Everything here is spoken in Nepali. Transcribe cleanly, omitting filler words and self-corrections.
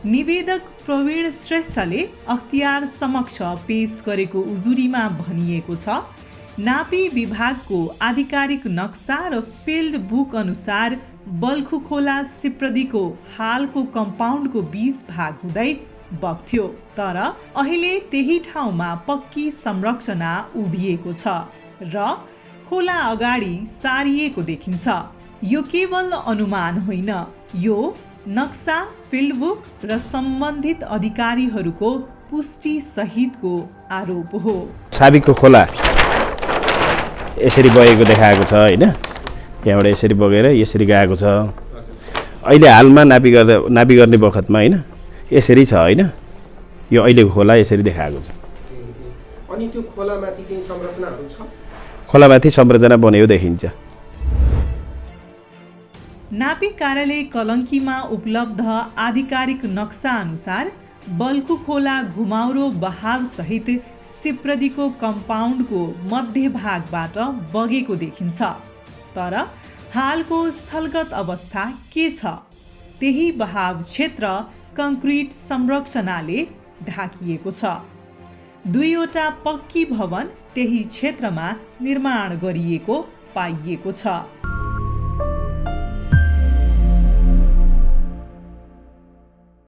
निवेदक प्रवीण श्रेष्ठले अख्तियार समक्ष पेश गरेको उजुरीमा भनिएको छ, नापी विभागको आधिकारिक नक्सा र फिल्ड बुक अनुसार बल्खु खोला सिप्रदीको हालको कम्पाउन्डको 20 भाग हुँदै बग्थ्यो, तर अहिले त्यही ठाउँमा पक्की संरचना उभिएको छ र खोला अगाडि सारिएको देखिन्छ। यो केवल अनुमान होइन, यो नक्सा, फिल्ड बुक र सम्बन्धित अधिकारीहरूको पुष्टि सहितको आरोप हो। साबिकको खोला यसरी बगेको देखाएको छ हैन, यहाँबाट यसरी बगेर यसरी गएको छ। अहिले हालमा नापी गर्ने बखतमा हैन यसरी छ हैन, यो अहिलेको खोला यसरी देखाएको छ। अनि त्यो खोलामाथि केही संरचनाहरू छ? खोलामाथि संरचना बनेको देखिन्छ। नापी कार्यालय कलङ्कीमा उपलब्ध आधिकारिक नक्सा अनुसार बल्खु खोला घुमाउरो बहाव सहित सिप्रदीको कम्पाउन्डको मध्य भागबाट बगेको देखिन्छ, तर हालको स्थलगत अवस्था के छ? त्यही बहाव क्षेत्र कङ्क्रिट संरचनाले ढाकिएको छ। 2वटा पक्की भवन त्यही क्षेत्रमा निर्माण गरिएको पाइएको छ।